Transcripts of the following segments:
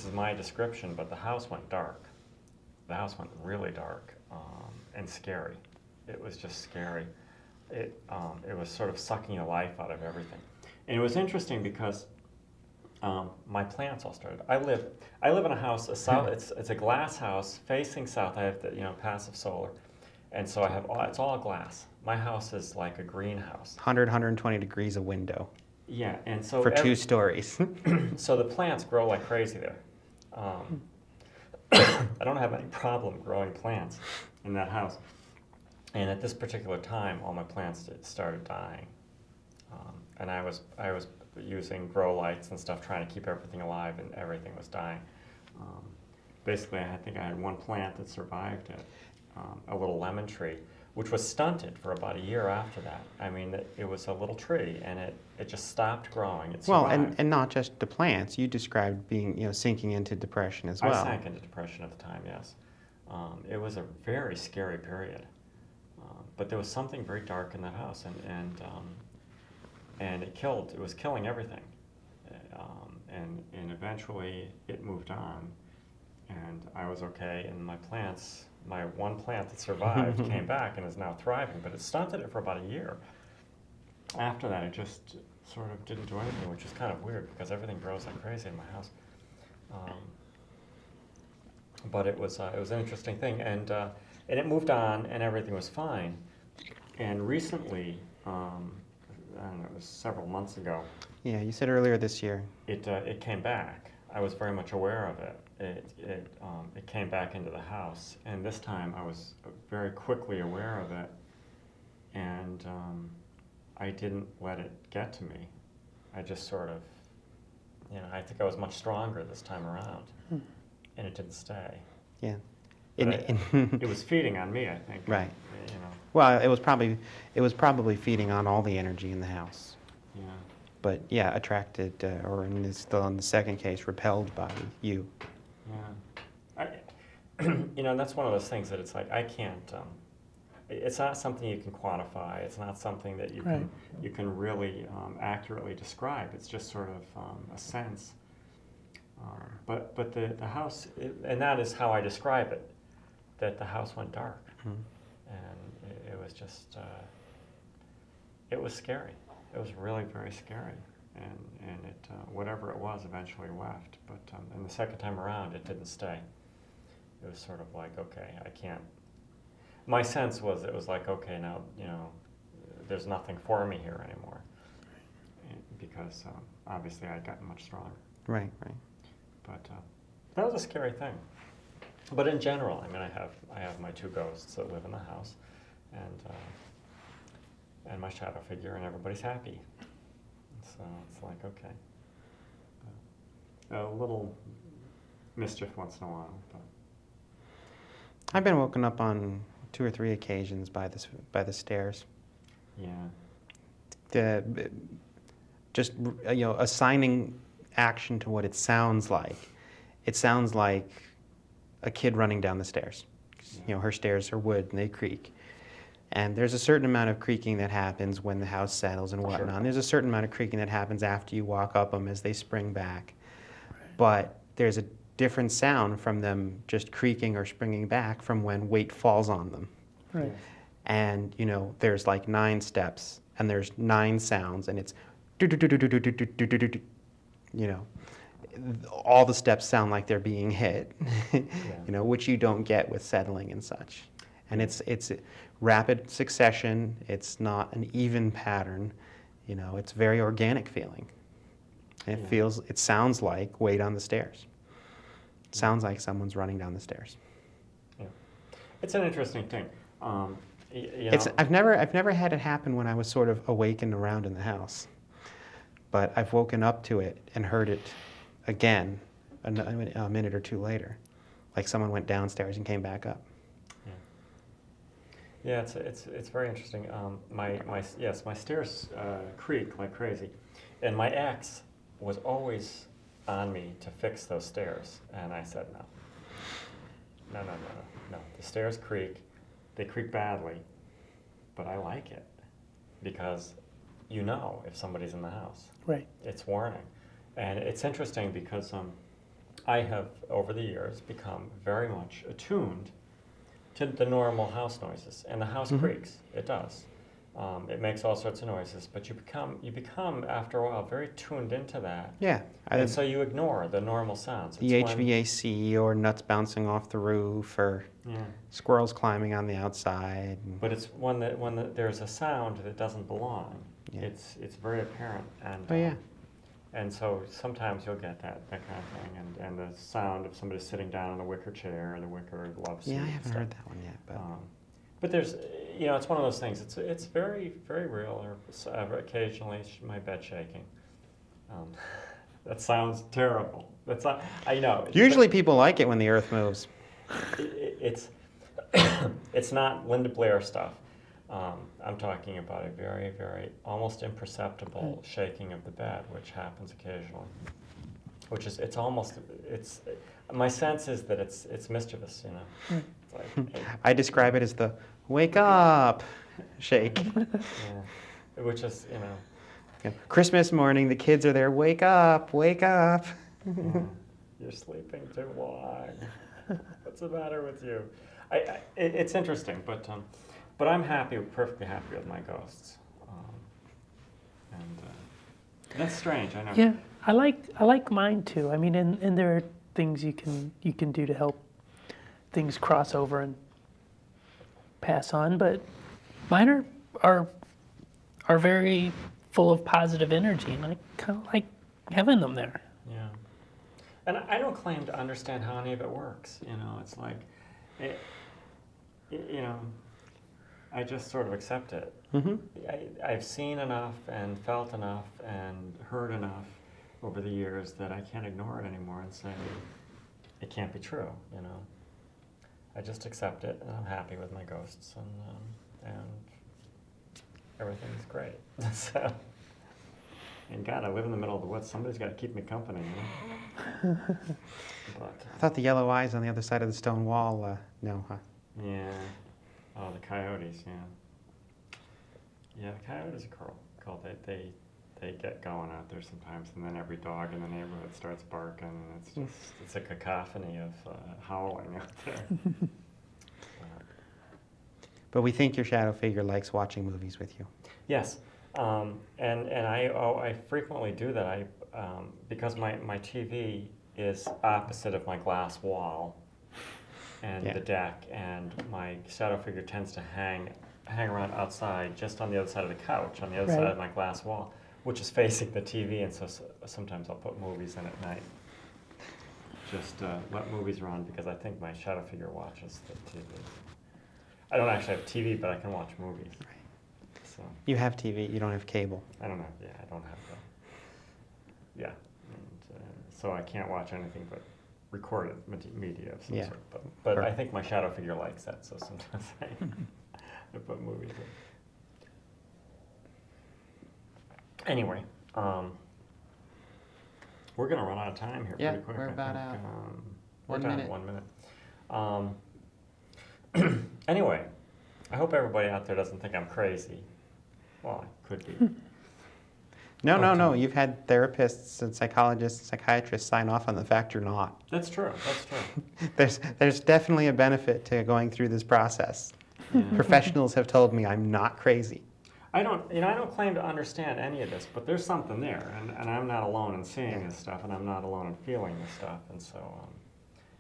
is my description, but the house went dark. The house went really dark and scary. It was just scary. It was sort of sucking the life out of everything. And it was interesting because my plants all started. I live in a house. It's a glass house facing south. I have the passive solar, and so it's all glass. My house is like a greenhouse. 120 degrees a window. Yeah, and so for 2 stories. So the plants grow like crazy there. I don't have any problem growing plants in that house. And at this particular time, all my plants started dying. And I was using grow lights and stuff, trying to keep everything alive, and everything was dying. Basically, I think I had one plant that survived it, a little lemon tree, which was stunted for about a year after that. I mean, it was a little tree, and it just stopped growing. It well, survived. and not just the plants. You described being, sinking into depression as well. I sank into depression at the time, yes. It was a very scary period. But there was something very dark in that house, and it was killing everything. And eventually it moved on, and I was okay, and my one plant that survived came back and is now thriving, but it stunted it for about a year. After that, it just sort of didn't do anything, which is kind of weird because everything grows like crazy in my house. But it was an interesting thing, and it moved on, and everything was fine. And recently, I don't know, it was several months ago. Yeah, you said earlier this year. It came back. I was very much aware of it. It came back into the house, and this time I was very quickly aware of it, and I didn't let it get to me. I just sort of, I think I was much stronger this time around, and it didn't stay. Yeah. It was feeding on me, I think. Right. Well, it was probably feeding on all the energy in the house. Yeah. But yeah, attracted, or in the second case, repelled by you. Yeah. That's one of those things that it's like I can't. It's not something you can quantify. It's not something that you can really accurately describe. It's just sort of a sense. But the house, and that is how I describe it, that the house went dark. And it was just, it was scary. It was really very scary. And it, whatever it was, eventually left. But and the second time around, it didn't stay. It was sort of like, okay, I can't. My sense was it was like, okay, now, there's nothing for me here anymore. Because obviously I'd gotten much stronger. Right. But that was a scary thing. But in general, I mean, I have my 2 ghosts that live in the house, and my shadow figure, and everybody's happy. So it's like, okay, a little mischief once in a while. But I've been woken up on 2 or 3 occasions by the stairs. Yeah. Just assigning action to what it sounds like. It sounds like a kid running down the stairs. Her stairs are wood and they creak. And there's a certain amount of creaking that happens when the house settles and whatnot. Sure. There's a certain amount of creaking that happens after you walk up them as they spring back. But there's a different sound from them just creaking or springing back from when weight falls on them. Right. And there's like 9 steps and there's 9 sounds and it's all the steps sound like they're being hit, which you don't get with settling and such. And it's rapid succession. It's not an even pattern. It's very organic feeling. And it sounds like weight on the stairs. It sounds like someone's running down the stairs. Yeah. It's an interesting thing. I've never had it happen when I was sort of awake and around in the house. But I've woken up to it and heard it again a minute or 2 later, like someone went downstairs and came back up. Yeah, it's very interesting. My stairs creak like crazy, and my ex was always on me to fix those stairs, and I said no. The stairs creak, they creak badly, but I like it because if somebody's in the house. Right. It's warning. And it's interesting because I have, over the years, become very much attuned to the normal house noises, and the house creaks. It does. It makes all sorts of noises, but you become after a while very tuned into that. Yeah. And so you ignore the normal sounds. The HVAC or nuts bouncing off the roof or squirrels climbing on the outside. But it's when there's a sound that doesn't belong. Yeah. It's very apparent. And and so sometimes you'll get that kind of thing, and the sound of somebody sitting down in a wicker chair or the wicker love seat. Yeah, I haven't heard that one yet. But there's, it's one of those things. It's very, very real. Or occasionally my bed shaking. That sounds terrible. That's not, I know. Usually people like it when the earth moves. It's it's not Linda Blair stuff. I'm talking about a very, very almost imperceptible shaking of the bed, which happens occasionally. Which is, my sense is that it's mischievous, It's like, I describe it as the wake up shake. Yeah. Which is, Christmas morning, the kids are there, wake up, wake up. You're sleeping too long. What's the matter with you? It's interesting, but I'm perfectly happy with my ghosts. And that's strange, I know. Yeah, I like mine too. I mean, and there are things you can do to help things cross over and pass on, but mine are very full of positive energy, and I kind of like having them there. Yeah, and I don't claim to understand how any of it works. It's like, I just sort of accept it. Mm-hmm. I've seen enough and felt enough and heard enough over the years that I can't ignore it anymore and say it can't be true. I just accept it, and I'm happy with my ghosts, and everything's great. So, and God, I live in the middle of the woods. Somebody's got to keep me company. But, I thought the yellow eyes on the other side of the stone wall, no, huh? Yeah. Oh, the coyotes, yeah. Yeah, the coyotes are cool. They get going out there sometimes, and then every dog in the neighborhood starts barking, and it's a cacophony of howling out there. But we think your shadow figure likes watching movies with you. Yes, and I frequently do that. Because my TV is opposite of my glass wall and the deck, and my shadow figure tends to hang around outside, just on the other side of the couch, on the other side of my glass wall, which is facing the TV, and so sometimes I'll put movies in at night. Just let movies run, because I think my shadow figure watches the TV. I don't actually have TV, but I can watch movies. Right. So You have TV, you don't have cable. I don't have, I don't have that. Yeah, and so I can't watch anything but recorded media of some sort. But I think my shadow figure likes that, so sometimes I put movies in. Anyway, we're going to run out of time here pretty quick. We're about out. 1 minute. 1 minute. Anyway, I hope everybody out there doesn't think I'm crazy. Well, I could be. No. You've had therapists and psychologists, psychiatrists sign off on the fact you're not. That's true. That's true. There's definitely a benefit to going through this process. Yeah. Professionals have told me I'm not crazy. I don't claim to understand any of this, but there's something there, and I'm not alone in seeing this stuff, and I'm not alone in feeling this stuff, and so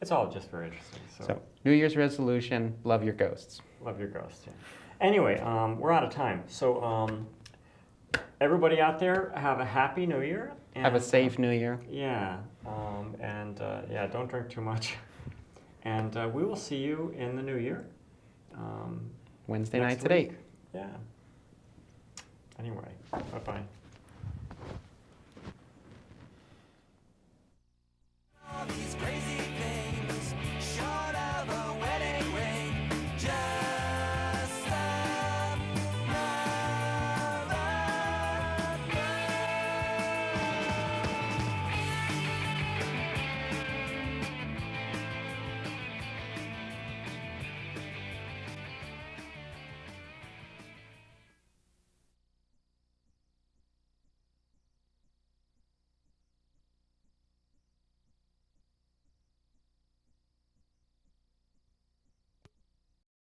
it's all just very interesting. So New Year's resolution: love your ghosts. Love your ghosts. Yeah. Anyway, we're out of time, so everybody out there, have a happy New Year. And, have a safe New Year. Yeah, don't drink too much, and we will see you in the New Year. Wednesday nights at 8. Week. Yeah. Anyway, bye-bye.